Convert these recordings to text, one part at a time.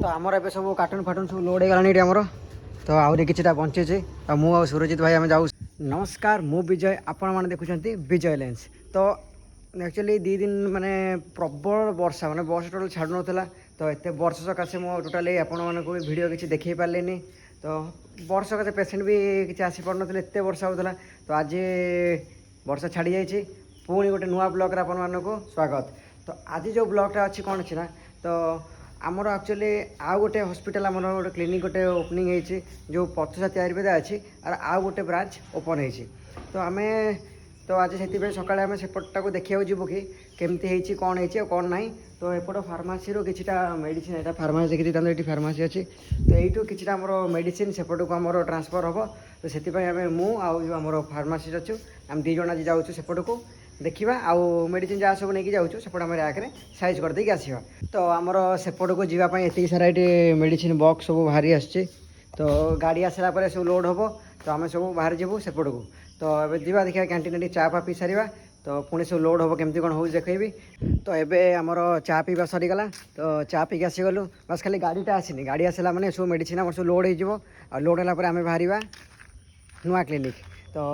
तो आमर ए सब कार्टून फाटून सब लोड होगा आमर तो आहरी किटा बंचे मु सुरजित भाई आम जाऊ। नमस्कार मु विजय आपण मैंने देखुं विजय लेंस। तो एक्चुअली 2 दिन माने प्रबल वर्षा माने बस टोटल छाड़ू नाला तो एत वर्ष सकाशे मुझे टोटाली आपण मानक भिड किसी देखी पारे तो वर्ष सकाशे पेसेंट भी किसी आसी पार ना एत वर्षा होता तो आज वर्षा छाड़ी जाइए पुणी गोटे नुआ ब्लॉग आपण मानक स्वागत। तो आज जो ब्लॉगटा अच्छी कौन अच्छी ना तो आमर एक्चुअली आउ गोटे हॉस्पिटल आमर गोटे क्लिनिक गोटे ओपनिंग होती जो पथसाती आयुर्वेद अच्छी और आउ गोटे ब्रांच ओपन होती तो आम तो आज से सकाଳେ आम सेपटा को देखा जीवु कि केमती होती कौन होती कौन ना तो एपट फार्मासी किछिटा मेडिसिन यहाँ फार्मासी देखी ये फार्मासी अच्छी तो यू किछिटा आमर मेडिसिन सेपट को आमर ट्रांसफर हम तो से आम मुझे फार्मासी अच्छु आम 2 जन आज जाऊँ सेपट को देखा आउ मेडिसिन जहाँ सब नहीं जाऊँ सेपट आम रैक साइज करदेक आसवा। तो आमर सेपट को जावाई ये सारा ये मेडिसिन बॉक्स सब बाहरी आसचे तो गाड़ी आसला सब लोड हम तो आम सब बाहर जीवु सेपट को तो ये जा देखा कैंटीन चा फा पी सारा तो पुणी सब लोड हम केमती कौन हो देखी तो एबे आमर चा पीवा सरीगला तो चा पीक आसीगलु बस खाली गाड़ीटा आसनी गाड़ी आसला मैंने सब मेडिसिन आम सब लोड हो लोड है आम बाहर नुआ क्लिनिक तो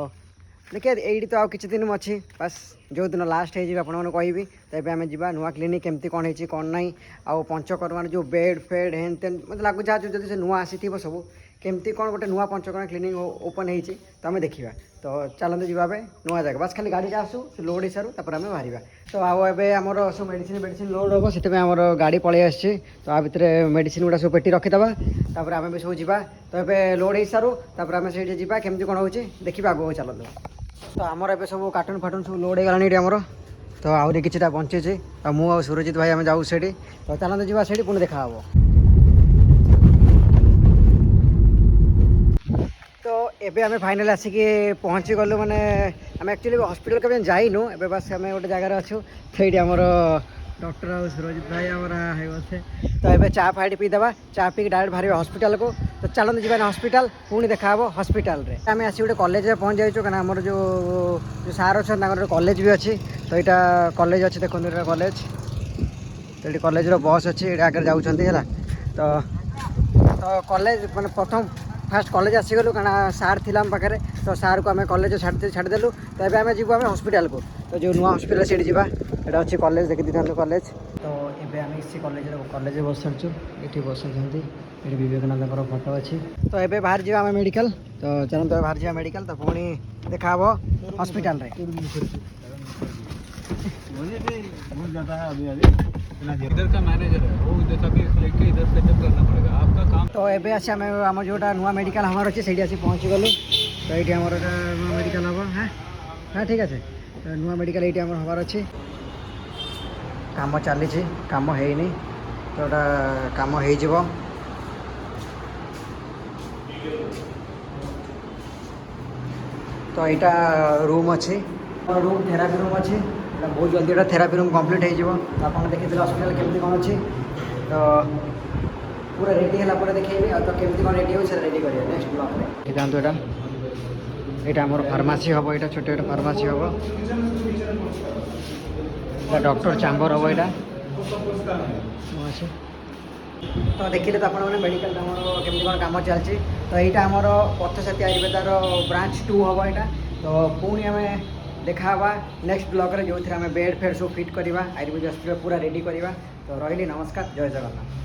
देखिए यही तो आउ किसी दिन अच्छी बस जो दिन लास्ट हो कहि तो ये आम जा नुआ क्लिनिक केमती कौन होती कौन ना आउ पंचकर्मा जो बेड फेड हेन तेन मतलब लगुच जो से नुआ आसी सब केमती कौन गोटे नुआ पंचकर्मा क्लिनिक ओपन होती तो आम देखा तो चलते जा नुआ जगह बस खाली गाड़ी आसू लोड हो सारू आम बाहर तो आमर सब मेडिसिन मेडिसिन लोड हम से आमर गाड़ी पलि आसी तो आ भितर मेडिसिन गुड़ा सब पेटी रखीदे तापर आम भी सब जा तो ये लोड हो सारू आम से जा केमती कौन हो देखा आगे चलते तो आमर ए सब कार्टून फाटून सब लोड होगा आमर तो आहरी किटा बंचे मु सुरजित भाई आम जाऊ से तो चलते जा से पुणी देखा तो एबे आम फाइनाल आसिक पहुँची गलु माने आम एक्चुअली हॉस्पिटल के जाइनु एबे बस आम गोटे जगार अच्छु तो ये आमर डॉक्टर आ सुरजित भाई आमर है तो ये चा फाइट पीदेवा चा पी डायरेक्ट बाहर हॉस्पिटल को तो चलते जी हॉस्पिटल पुणी देखा हॉस्पिटल रे आम आसी गोटे कॉलेज में पहुँच जाइए कहना आमर जो सार अच्छा कॉलेज भी अच्छी तो यहाँ कॉलेज अच्छे देखो कॉलेज तो ये कॉलेज बस अच्छी आगे जाऊँगी तो कॉलेज मैंने प्रथम फास्ट कॉलेज आसीगलु कहना सार थी आम पाखे तो सार को आम कॉलेज छाड़देलु तो ये आम जीव आम हॉस्पिटल को तो जो नुआ हॉस्पिटल से जा अच्छी कॉलेज देखी था कॉलेज तो ये आम इसी कॉलेज बस सारचु ये बस ये विवेकानंद फोटो अच्छी तो ये बाहर जा आम मेडिकल तो चलते तो बाहर जा मेडिकल तो पुणी देखा हॉस्पिटल रे इधर का मैनेजर है वो इधर तक लेके इधर सेटअप करना पड़ेगा आपका काम। तो ये आस आम जोटा नुआ मेडिकल हमार अच्छे से आसी पहुँची गलु तो ये आम नुआ मेडिकल हम हाँ हाँ ठीक है तो नुआ मेडिकल ये हमार अच्छे काम चली काम है तो काम हो तो यहाँ रूम अच्छी रूम थेरापी रूम अच्छी बहुत जल्दी एटा थेरापी रूम कंप्लीट हो आप देखिए हॉस्पिटल केमती कौन अच्छी तो पूरा रेडी है देखिए तो केमती कौन रेडी हो रेडी करेंगे नेक्स्ट ब्लॉक में जातु यहाँ आम फार्मासी हम यहाँ छोटे छोटे फार्मासी हम डॉक्टर चैम्बर हम यहाँ तो देखिए तो आपने मेडिकल केमती कौन कम चलती तो यहाँ आमर पथसाती आयुर्वेदार ब्रांच 2 हम यहाँ तो पुणी आम देखा नेक्स्ट ब्लॉग रे जो थी आम बेड फेड सब फिट करवा आयुर्वेद हॉस्पिटल पूरा रेडी करवा तो रही नमस्कार जय जगन्नाथ।